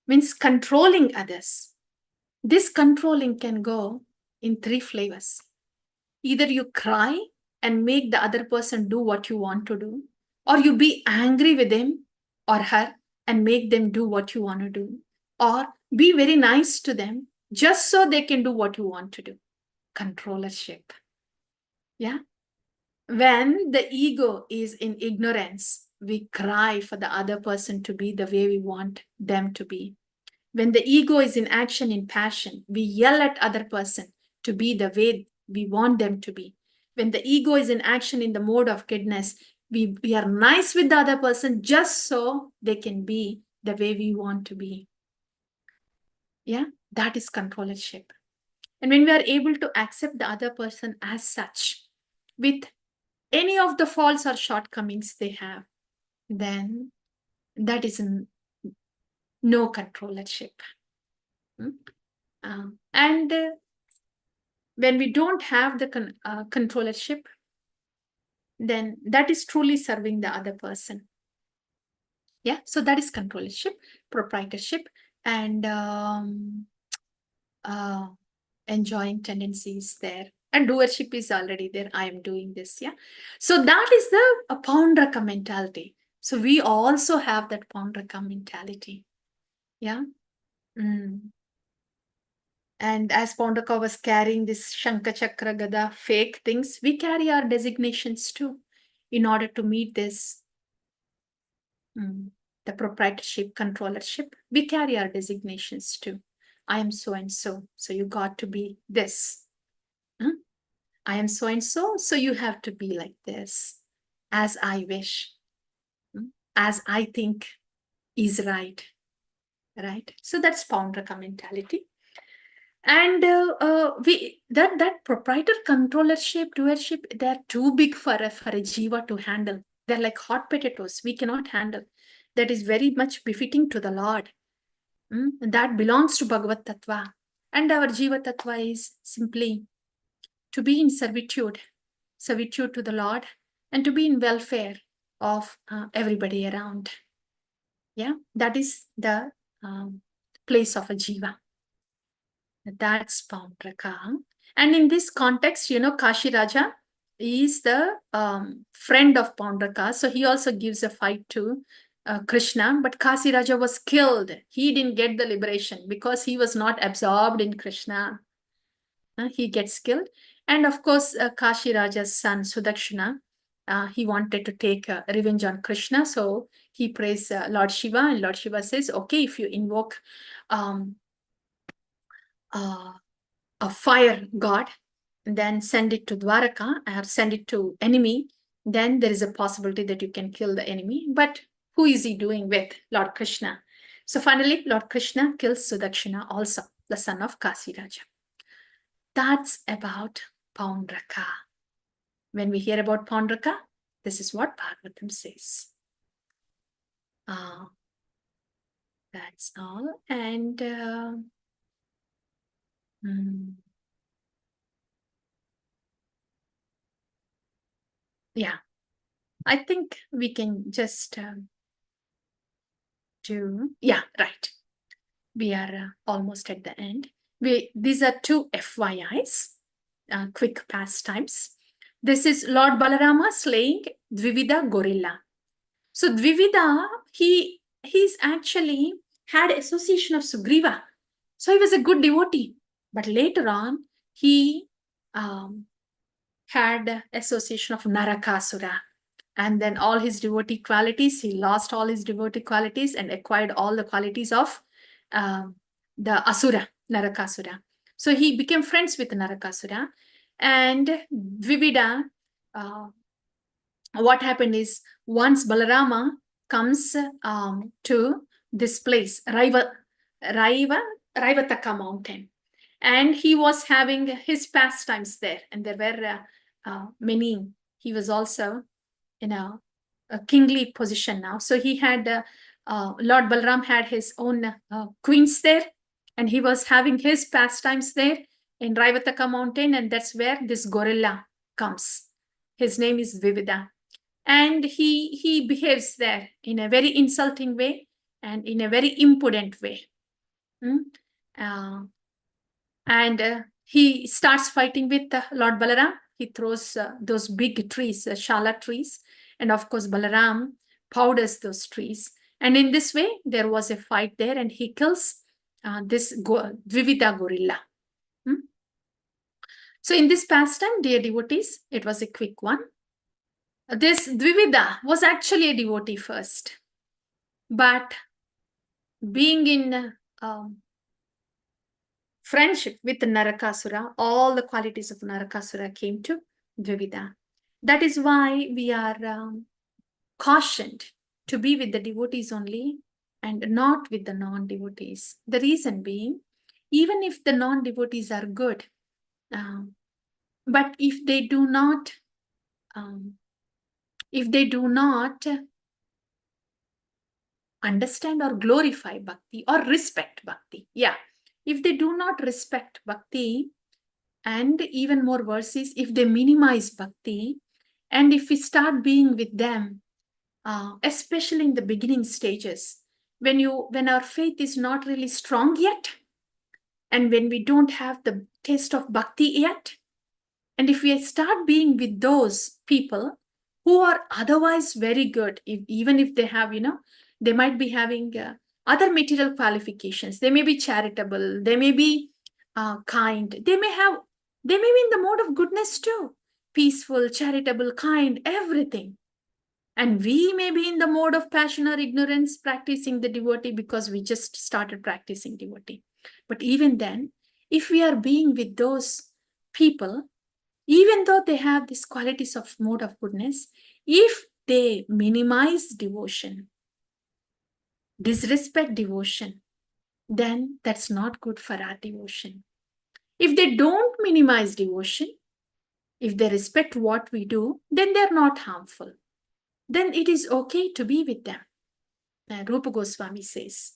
means controlling others. This controlling can go in three flavors. Either you cry and make the other person do what you want to do, or you be angry with him or her and make them do what you want to do, or be very nice to them just so they can do what you want to do. Controllership. Yeah. When the ego is in ignorance, we cry for the other person to be the way we want them to be. When the ego is in action, in passion, we yell at other person to be the way we want them to be. When the ego is in action in the mode of goodness, we are nice with the other person just so they can be the way we want to be. Yeah, that is controllership. And when we are able to accept the other person as such, with any of the faults or shortcomings they have, then that is no controllership. And when we don't have the controllership, then that is truly serving the other person. Yeah, so that is controllership, proprietorship, and enjoying tendencies there. And doership is already there. I am doing this. Yeah. So that is the Paundraka mentality. So we also have that Paundraka mentality. Yeah. And as Paundaka was carrying this Shankha Chakra Gada fake things, we carry our designations too in order to meet this, the proprietorship, controllership. We carry our designations too. I am so and so, so you got to be this. I am so and so, so you have to be like this, as I wish, as I think is right. Right? So that's Paundaka mentality. And that proprietor, controllership, doership, they're too big for a jiva to handle. They're like hot potatoes. We cannot handle. That is very much befitting to the Lord. That belongs to Bhagavat Tattva. And our Jiva Tattva is simply to be in servitude to the Lord, and to be in welfare of everybody around. Yeah, that is the place of a Jiva. That's Paundaka. And in this context, Kashi Raja is the friend of Paundaka. So he also gives a fight to Krishna. But Kashi Raja was killed. He didn't get the liberation because he was not absorbed in Krishna. He gets killed. And of course, Kashi Raja's son, Sudakshana, he wanted to take revenge on Krishna. So he prays Lord Shiva. And Lord Shiva says, okay, if you invoke a fire god, then send it to Dwaraka or send it to enemy, then there is a possibility that you can kill the enemy. But who is he doing with? Lord Krishna. So finally, Lord Krishna kills Sudakshana also, the son of Kasi Raja. That's about Paundraka. When we hear about Paundraka, this is what Bhagavatam says. That's all. And yeah, I think we can just right. We are almost at the end. These are two FYIs, quick pastimes. This is Lord Balarama slaying Dvivida gorilla. So Dvivida, he's actually had association of Sugriva. So he was a good devotee. But later on, he had association of Narakasura. And then all his devotee qualities, he lost all his devotee qualities and acquired all the qualities of the Asura, Narakasura. So he became friends with Narakasura. And Dvivida, what happened is, once Balarama comes to this place, Raivataka mountain, and he was having his pastimes there, and there were many. He was also in a kingly position now. So he had Lord Balram had his own queens there, and he was having his pastimes there in Raivataka mountain, and that's where this gorilla comes. His name is Vivida. And he behaves there in a very insulting way and in a very impudent way. And he starts fighting with Lord Balaram. He throws those big trees, shala trees. And of course, Balaram powders those trees. And in this way, there was a fight there, and he kills this Dvivida gorilla. So in this pastime, dear devotees, it was a quick one. This Dvivida was actually a devotee first, but being in friendship with Narakasura, all the qualities of Narakasura came to Dvivida. That is why we are cautioned to be with the devotees only and not with the non-devotees. The reason being, even if the non-devotees are good, but if they do not understand or glorify bhakti or respect bhakti, if they do not respect bhakti, and even more worse is if they minimize bhakti, and if we start being with them, especially in the beginning stages, when our faith is not really strong yet, and when we don't have the taste of bhakti yet, and if we start being with those people who are otherwise very good, even if they have, they might be having other material qualifications. They may be charitable. They may be kind. They may be in the mode of goodness too. Peaceful, charitable, kind, everything. And we may be in the mode of passion or ignorance, practicing the devotee because we just started practicing devotee. But even then, if we are being with those people, even though they have these qualities of mode of goodness, if they minimize devotion, disrespect devotion, then that's not good for our devotion. If they don't minimize devotion, if they respect what we do, then they're not harmful. Then it is okay to be with them. Rupa Goswami says.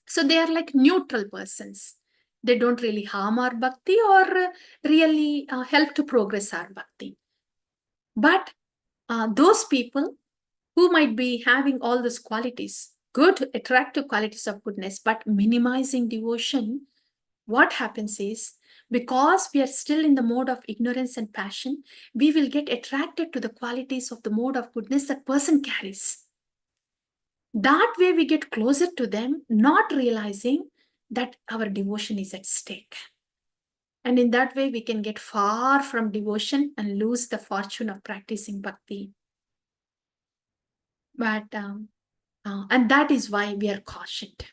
So they are like neutral persons. They don't really harm our bhakti or really help to progress our bhakti. But those people who might be having all those qualities, good, attractive qualities of goodness, but minimizing devotion, what happens is, because we are still in the mode of ignorance and passion, we will get attracted to the qualities of the mode of goodness that person carries. That way we get closer to them, not realizing that our devotion is at stake. And in that way, we can get far from devotion and lose the fortune of practicing bhakti. But and that is why we are cautioned,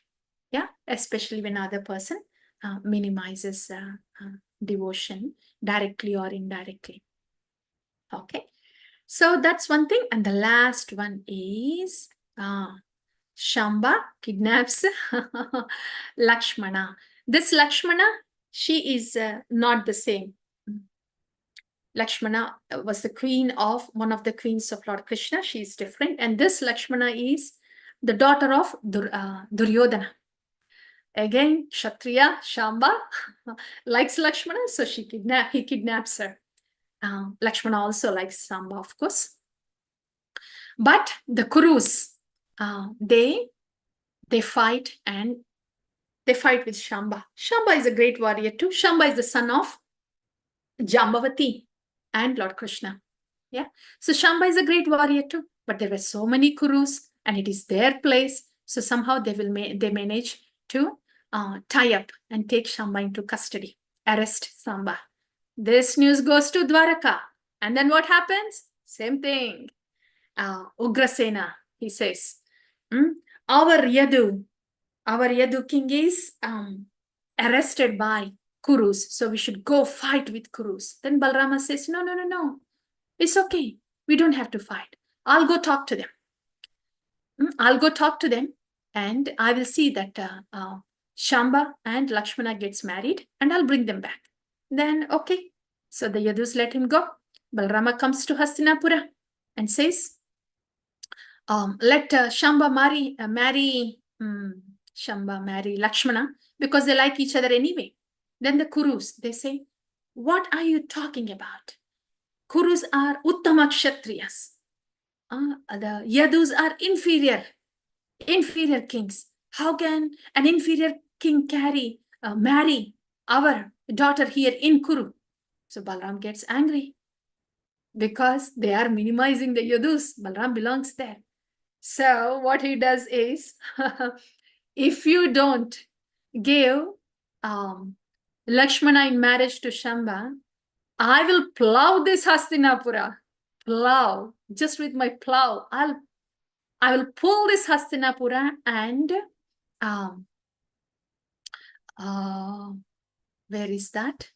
yeah, especially when other person minimizes devotion directly or indirectly. Okay, so that's one thing. And the last one is Shamba kidnaps Lakshmana. This Lakshmana, she is not the same. Lakshmana was the queen of one of the queens of Lord Krishna. She is different. And this Lakshmana is the daughter of Duryodhana. Again, Kshatriya, Shamba, likes Lakshmana, so he kidnaps her. Lakshmana also likes Shamba, of course. But the Kurus, they fight, and they fight with Shamba. Shamba is a great warrior too. Shamba is the son of Jambavati and Lord Krishna. Yeah. So Shamba is a great warrior too. But there were so many Kurus, and it is their place. So somehow they manage to tie up and take Shamba into custody, arrest Shamba. This news goes to Dwaraka. And then what happens? Same thing. Ugrasena, he says, our Yadu king is arrested by Kurus, so we should go fight with Kurus. Then Balrama says, no. It's okay. We don't have to fight. I'll go talk to them. I'll go talk to them, and I will see that Shamba and Lakshmana gets married, and I'll bring them back. Then, okay. So the Yadus let him go. Balrama comes to Hastinapura and says, let Shamba marry Lakshmana, because they like each other anyway. Then the Kurus, they say, what are you talking about? Kurus are Uttama Kshatriyas. The Yadus are inferior kings. How can an inferior king marry our daughter here in Kuru? So Balram gets angry because they are minimizing the Yadus. Balram belongs there. So what he does is, if you don't give Lakshmana in marriage to Shamba, I will plow this Hastinapura. Plow, just with my plow. I will pull this Hastinapura and where is that?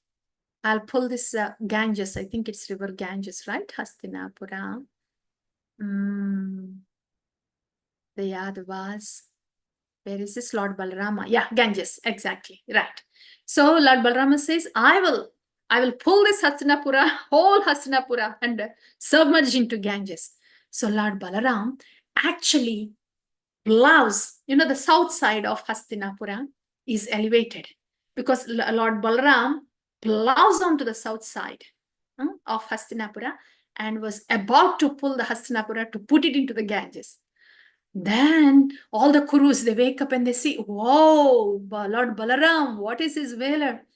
I'll pull this Ganges. I think it's river Ganges, right? Hastinapura. The Yadavas. Where is this? Lord Balarama. Yeah, Ganges. Exactly. Right. So Lord Balarama says, I will pull this Hastinapura, whole Hastinapura, and submerge into Ganges. So Lord Balaram actually plows, the south side of Hastinapura is elevated, because Lord Balaram plows onto the south side of Hastinapura and was about to pull the Hastinapura to put it into the Ganges. Then all the Kurus, they wake up and they see, whoa, Lord Balaram, what is his valor?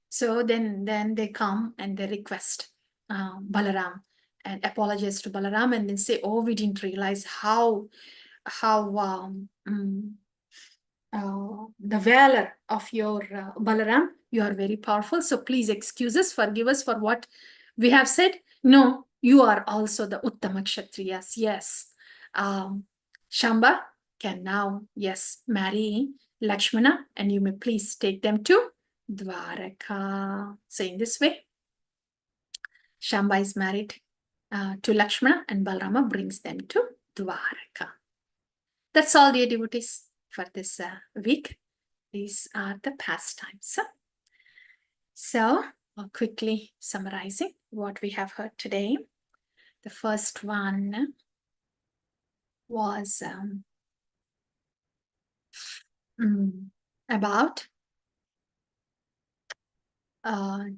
So then they come and they request Balaram and apologize to Balaram, and then say, oh, we didn't realize how the valor of your Balaram. You are very powerful. So please excuse us, forgive us for what we have said. No, you are also the Uttama Kshatriyas. Yes. Shamba can now, yes, marry Lakshmana, and you may please take them to Dwaraka. So in this way, Shamba is married to Lakshmana, and Balarama brings them to Dwaraka. That's all, dear devotees, for this week. These are the pastimes. So, quickly summarizing what we have heard today. The first one was about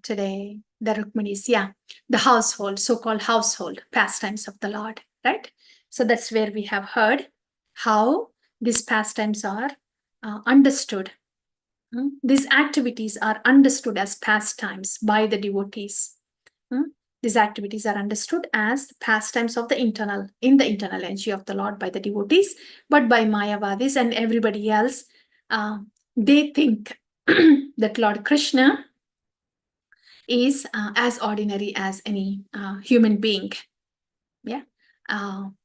today, the Rukmani's, the household, so-called household pastimes of the Lord, right? So that's where we have heard how these pastimes are understood. These activities are understood as pastimes by the devotees. These activities are understood as pastimes of the internal energy of the Lord by the devotees, but by Mayavadis and everybody else, they think that Lord Krishna is as ordinary as any human being. Yeah.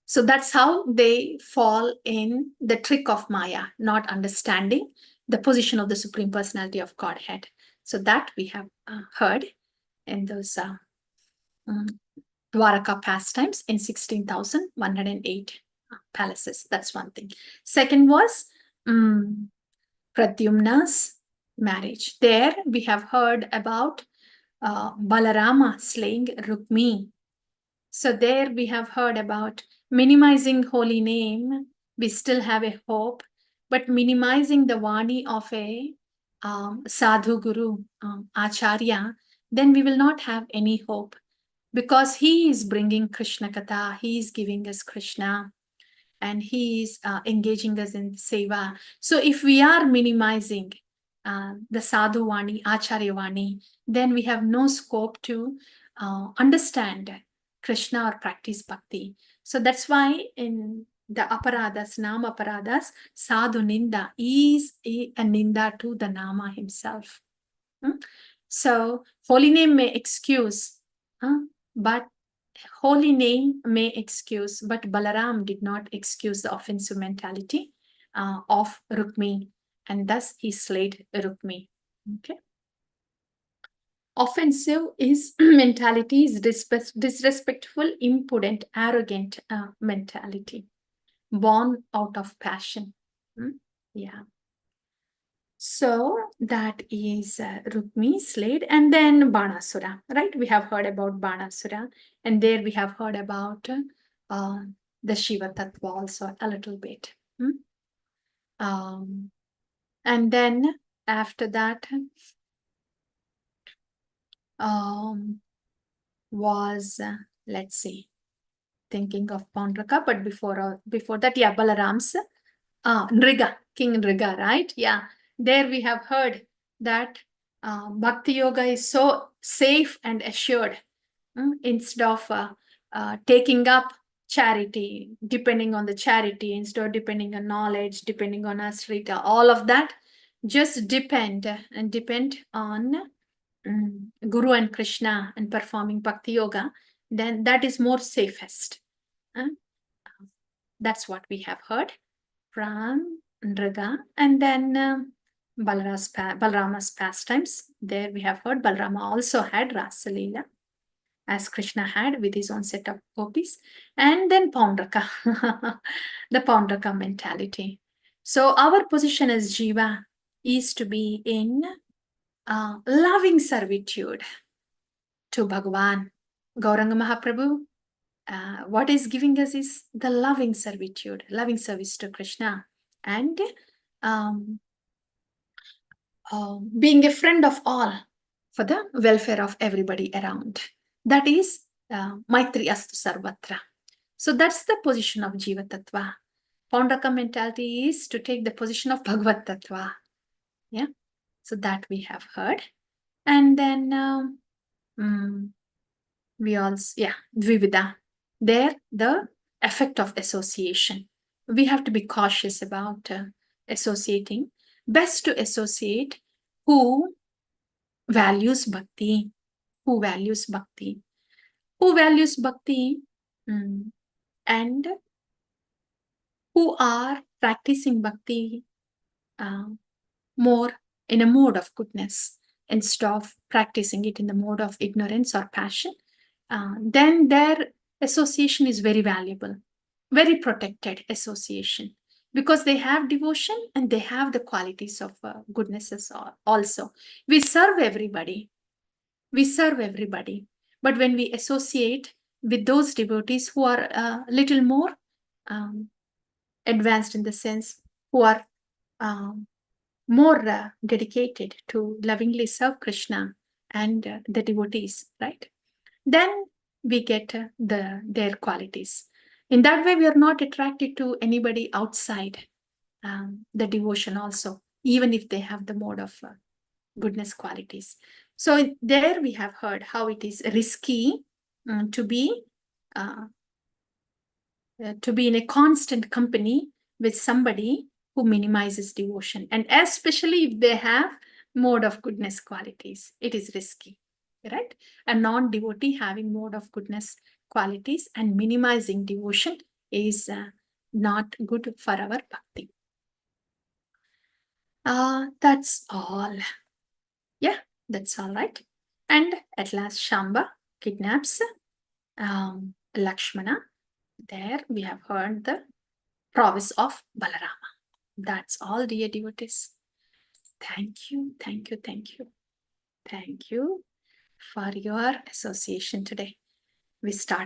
So that's how they fall in the trick of Maya, not understanding the position of the Supreme Personality of Godhead. So that we have heard in those Dwaraka pastimes in 16,108 palaces. That's one thing. Second was Pradyumna's marriage. There we have heard about Balarama slaying Rukmi. So there we have heard about minimizing holy name. We still have a hope, but minimizing the Vani of a sadhu guru, acharya, then we will not have any hope, because he is bringing Krishna Katha, he is giving us Krishna, and he is engaging us in seva. So if we are minimizing the sadhu Vani, acharya Vani, then we have no scope to understand Krishna or practice bhakti. So that's why in the aparadas, nama aparadas, sadhu ninda is a ninda to the nama himself. So holy name may excuse, but holy name may excuse, but Balaram did not excuse the offensive mentality of Rukmi, and thus he slayed Rukmi. Okay. Offensive is mentality is disrespectful, impudent, arrogant mentality, born out of passion. Yeah. So that is Rukmi slayed, and then Banasura, right? We have heard about Banasura, and there we have heard about the Shiva Tattva also a little bit. And then after that was, let's see, thinking of Paundraka, but before that, Balaram's Nriga, King Nriga, right? Yeah, there we have heard that Bhakti Yoga is so safe and assured. Instead of taking up charity, depending on the charity, instead of depending on knowledge, depending on asrita, all of that, just depend on Guru and Krishna and performing Bhakti Yoga, then that is more safest. That's what we have heard from Nriga. And then Balarama's pastimes. There we have heard Balarama also had Rasalila, as Krishna had with his own set of gopis. And then Paundraka, the Paundraka mentality. So our position as Jiva is to be in loving servitude to Bhagavan. Gauranga Mahaprabhu, what is giving us is the loving servitude, loving service to Krishna, and being a friend of all for the welfare of everybody around. That is Maitri Astu Sarvatra. So that's the position of Jiva Tattva. Paundraka mentality is to take the position of Bhagavat Tattva. Yeah. So that we have heard. And then we also, Dvivida. There, the effect of association. We have to be cautious about associating. Best to associate who values bhakti? Who values bhakti? Who values bhakti? And who are practicing bhakti uh, more in a mode of goodness instead of practicing it in the mode of ignorance or passion, then their association is very valuable, very protected association, because they have devotion and they have the qualities of goodnesses also. We serve everybody. We serve everybody. But when we associate with those devotees who are a little more um, advanced in the sense, who are um, more dedicated to lovingly serve Krishna and the devotees, right? Then we get their qualities. In that way, we are not attracted to anybody outside the devotion also, even if they have the mode of goodness qualities. So there we have heard how it is risky to be uh, in a constant company with somebody who minimizes devotion, and especially if they have mode of goodness qualities, it is risky, right? A non-devotee having mode of goodness qualities and minimizing devotion is not good for our bhakti. That's all. Yeah, that's all right. And at last, Shamba kidnaps Lakshmana. There we have heard the prowess of Balarama. That's all, dear devotees. Thank you, thank you, thank you. Thank you for your association today. We start